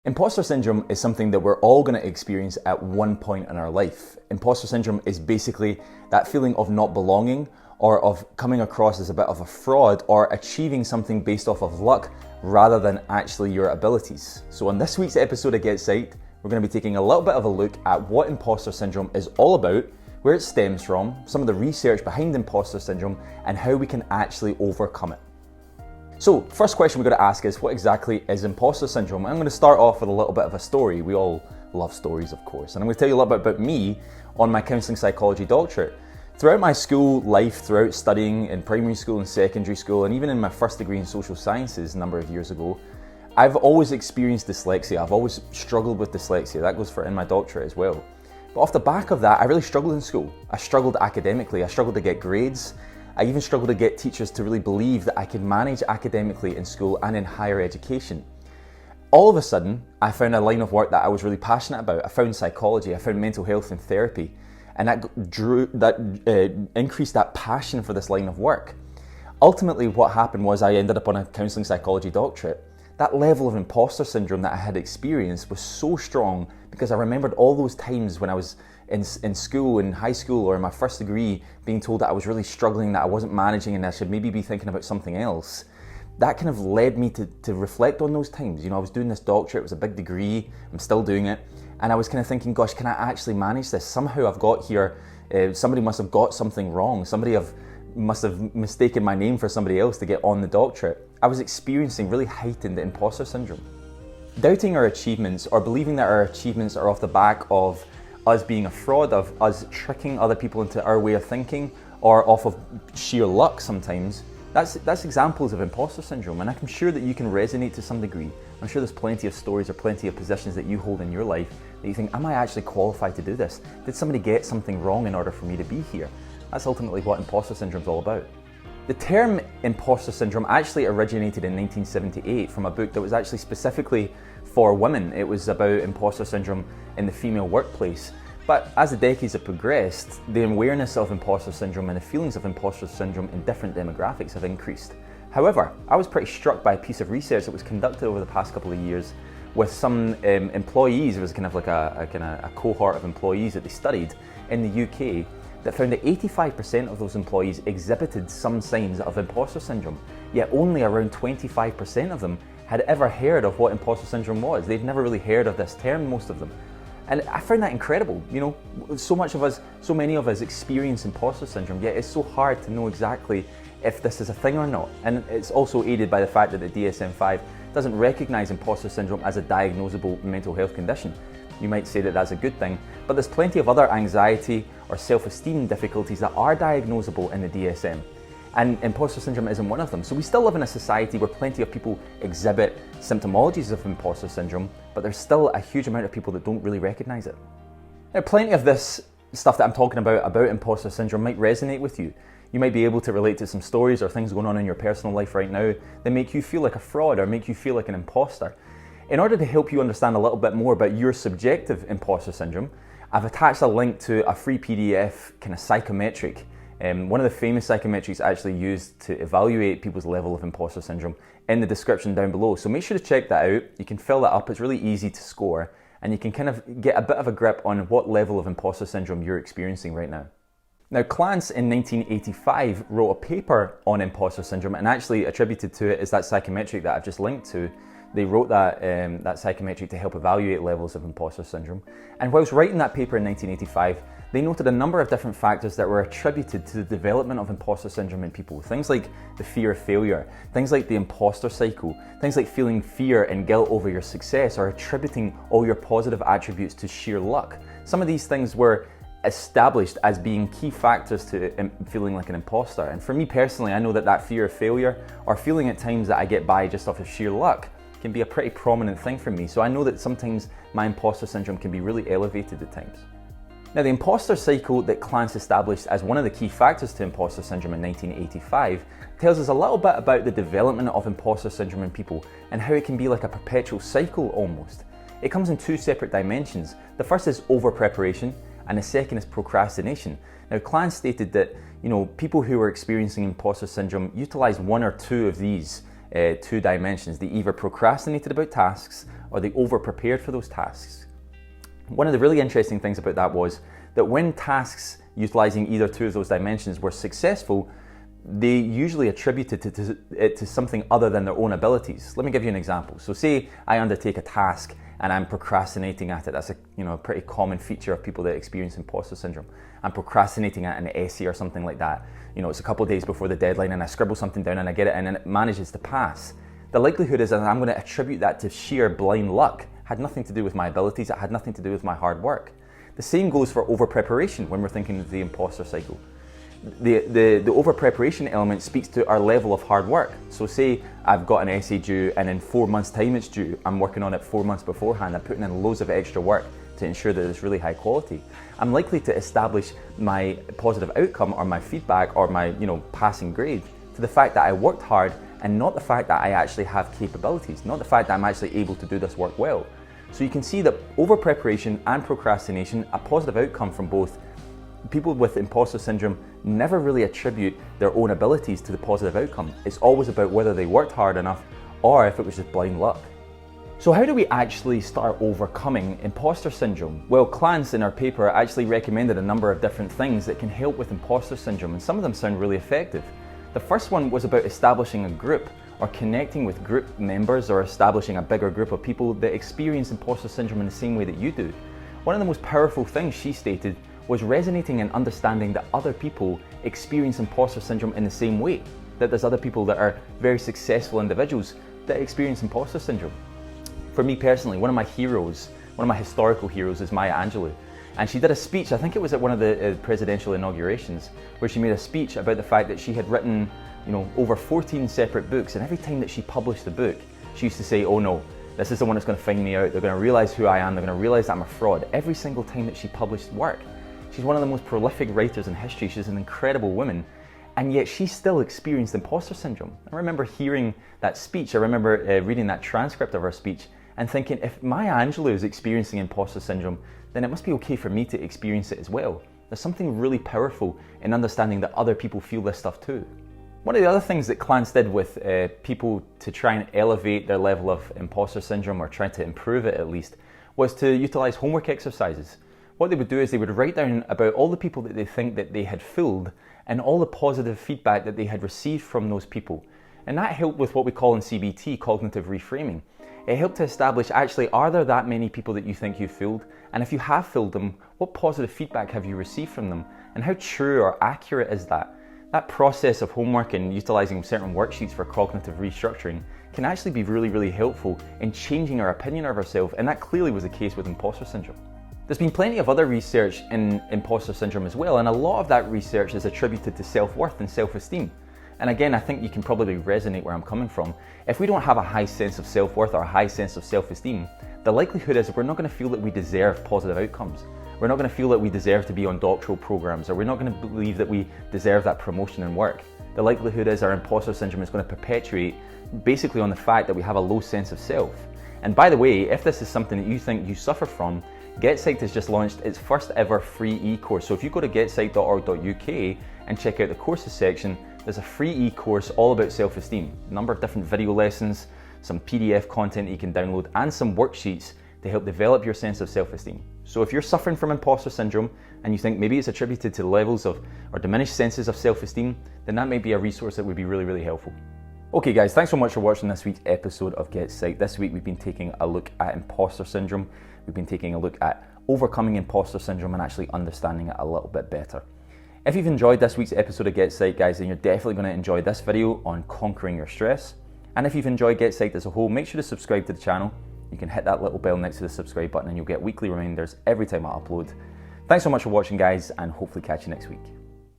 Imposter syndrome is something that we're all going to experience at one point in our life. Imposter syndrome is basically that feeling of not belonging or of coming across as a bit of a fraud or achieving something based off of luck rather than actually your abilities. So on this week's episode of GetPsyched, we're going to be taking a little bit of a look at what imposter syndrome is all about, where it stems from, some of the research behind imposter syndrome, and how we can actually overcome it. So, first question we've got to ask is, what exactly is imposter syndrome? I'm going to start off with a little bit of a story. We all love stories, of course. And I'm going to tell you a little bit about me on my counselling psychology doctorate. Throughout my school life, throughout studying in primary school and secondary school, and even in my first degree in social sciences a number of years ago, I've always experienced dyslexia. I've always struggled with dyslexia. That goes for in my doctorate as well. But off the back of that, I really struggled in school. I struggled academically. I struggled to get grades. I even struggled to get teachers to really believe that I could manage academically in school and in higher education. All of a sudden, I found a line of work that I was really passionate about. I found psychology, I found mental health and therapy, and that increased that passion for this line of work. Ultimately, what happened was I ended up on a counselling psychology doctorate. That level of imposter syndrome that I had experienced was so strong because I remembered all those times when I was in school, in high school, or in my first degree, being told that I was really struggling, that I wasn't managing, and I should maybe be thinking about something else. That kind of led me to reflect on those times. You know, I was doing this doctorate, it was a big degree, I'm still doing it, and I was kind of thinking, gosh, can I actually manage this? Somehow I've got here, somebody must have got something wrong, must have mistaken my name for somebody else to get on the doctorate. I was experiencing really heightened imposter syndrome. Doubting our achievements or believing that our achievements are off the back of us being a fraud, of us tricking other people into our way of thinking, or off of sheer luck sometimes, that's examples of imposter syndrome, and I'm sure that you can resonate to some degree. I'm sure there's plenty of stories or plenty of positions that you hold in your life that you think, am I actually qualified to do this? Did somebody get something wrong in order for me to be here? That's ultimately what imposter syndrome is all about. The term imposter syndrome actually originated in 1978 from a book that was actually specifically for women. It was about imposter syndrome in the female workplace. But as the decades have progressed, the awareness of imposter syndrome and the feelings of imposter syndrome in different demographics have increased. However, I was pretty struck by a piece of research that was conducted over the past couple of years with some employees. It was kind of like a cohort of employees that they studied in the UK that found that 85% of those employees exhibited some signs of imposter syndrome, yet only around 25% of them had ever heard of what imposter syndrome was. They'd never really heard of this term, most of them. And I found that incredible. You know, so many of us experience imposter syndrome, yet it's so hard to know exactly if this is a thing or not. And it's also aided by the fact that the DSM-5 doesn't recognize imposter syndrome as a diagnosable mental health condition. You might say that that's a good thing, but there's plenty of other anxiety or self-esteem difficulties that are diagnosable in the DSM. And imposter syndrome isn't one of them. So we still live in a society where plenty of people exhibit symptomologies of imposter syndrome, but there's still a huge amount of people that don't really recognize it. Now, plenty of this stuff that I'm talking about imposter syndrome might resonate with you. You might be able to relate to some stories or things going on in your personal life right now that make you feel like a fraud or make you feel like an imposter. In order to help you understand a little bit more about your subjective imposter syndrome, I've attached a link to a free PDF kind of psychometric. One of the famous psychometrics actually used to evaluate people's level of imposter syndrome in the description down below. So make sure to check that out. You can fill that up. It's really easy to score, and you can kind of get a bit of a grip on what level of imposter syndrome you're experiencing right now. Now, Clance in 1985 wrote a paper on imposter syndrome, and actually attributed to it is that psychometric that I've just linked to. They wrote that psychometric to help evaluate levels of imposter syndrome. And whilst writing that paper in 1985, they noted a number of different factors that were attributed to the development of imposter syndrome in people. Things like the fear of failure, things like the imposter cycle, things like feeling fear and guilt over your success, or attributing all your positive attributes to sheer luck. Some of these things were established as being key factors to feeling like an imposter. And for me personally, I know that fear of failure, or feeling at times that I get by just off of sheer luck, can be a pretty prominent thing for me. So I know that sometimes my imposter syndrome can be really elevated at times. Now, the imposter cycle that Clance established as one of the key factors to imposter syndrome in 1985 tells us a little bit about the development of imposter syndrome in people and how it can be like a perpetual cycle almost. It comes in two separate dimensions. The first is over-preparation, and the second is procrastination. Now, Clance stated that people who are experiencing imposter syndrome utilize one or two of these two dimensions. They either procrastinated about tasks or they over-prepared for those tasks. One of the really interesting things about that was that when tasks utilizing either two of those dimensions were successful, they usually attributed it to something other than their own abilities. Let me give you an example. So say I undertake a task and I'm procrastinating at it. That's a pretty common feature of people that experience imposter syndrome. I'm procrastinating at an essay or something like that. It's a couple of days before the deadline and I scribble something down and I get it in and it manages to pass. The likelihood is that I'm going to attribute that to sheer blind luck. It had nothing to do with my abilities. It had nothing to do with my hard work. The same goes for over-preparation when we're thinking of the imposter cycle. The over-preparation element speaks to our level of hard work. So say I've got an essay due and in 4 months' time it's due. I'm working on it 4 months beforehand. I'm putting in loads of extra work to ensure that it's really high quality. I'm likely to establish my positive outcome or my feedback or my passing grade to the fact that I worked hard and not the fact that I actually have capabilities, not the fact that I'm actually able to do this work well. So you can see that over-preparation and procrastination, a positive outcome from both. People with imposter syndrome never really attribute their own abilities to the positive outcome. It's always about whether they worked hard enough or if it was just blind luck. So how do we actually start overcoming imposter syndrome? Well, Clance in our paper actually recommended a number of different things that can help with imposter syndrome, and some of them sound really effective. The first one was about establishing a group or connecting with group members or establishing a bigger group of people that experience imposter syndrome in the same way that you do. One of the most powerful things she stated was resonating and understanding that other people experience imposter syndrome in the same way, that there's other people that are very successful individuals that experience imposter syndrome. For me personally, one of my historical heroes is Maya Angelou. And she did a speech, I think it was at one of the presidential inaugurations, where she made a speech about the fact that she had written over 14 separate books, and every time that she published a book, she used to say, oh no, this is the one that's going to find me out, they're going to realize who I am, they're going to realize that I'm a fraud. Every single time that she published work. She's one of the most prolific writers in history, she's an incredible woman, and yet she still experienced imposter syndrome. I remember hearing that speech, I remember reading that transcript of her speech, and thinking, if Maya Angelou is experiencing imposter syndrome, then it must be okay for me to experience it as well. There's something really powerful in understanding that other people feel this stuff too. One of the other things that Clance did with people to try and elevate their level of imposter syndrome, or try to improve it at least, was to utilize homework exercises. What they would do is they would write down about all the people that they think that they had fooled and all the positive feedback that they had received from those people. And that helped with what we call in CBT, cognitive reframing. It helped to establish, actually, are there that many people that you think you fooled? And if you have fooled them, what positive feedback have you received from them? And how true or accurate is that? That process of homework and utilizing certain worksheets for cognitive restructuring can actually be really, really helpful in changing our opinion of ourselves, and that clearly was the case with imposter syndrome. There's been plenty of other research in imposter syndrome as well, and a lot of that research is attributed to self-worth and self-esteem. And again, I think you can probably resonate where I'm coming from. If we don't have a high sense of self-worth or a high sense of self-esteem, the likelihood is we're not going to feel that we deserve positive outcomes. We're not going to feel that we deserve to be on doctoral programs, or we're not going to believe that we deserve that promotion in work. The likelihood is our imposter syndrome is going to perpetuate basically on the fact that we have a low sense of self. And by the way, if this is something that you think you suffer from, GetPsyched has just launched its first ever free e-course. So if you go to getpsyched.org.uk and check out the courses section, there's a free e-course all about self-esteem. A number of different video lessons, some PDF content you can download, and some worksheets to help develop your sense of self-esteem. So if you're suffering from imposter syndrome and you think maybe it's attributed to levels of or diminished senses of self-esteem, then that might be a resource that would be really, really helpful. Okay guys, thanks so much for watching this week's episode of GetPsyched. This week we've been taking a look at imposter syndrome. We've been taking a look at overcoming imposter syndrome and actually understanding it a little bit better. If you've enjoyed this week's episode of GetPsyched, guys, then you're definitely going to enjoy this video on conquering your stress. And if you've enjoyed GetPsyched as a whole, make sure to subscribe to the channel. You can hit that little bell next to the subscribe button and you'll get weekly reminders every time I upload. Thanks so much for watching, guys, and hopefully catch you next week.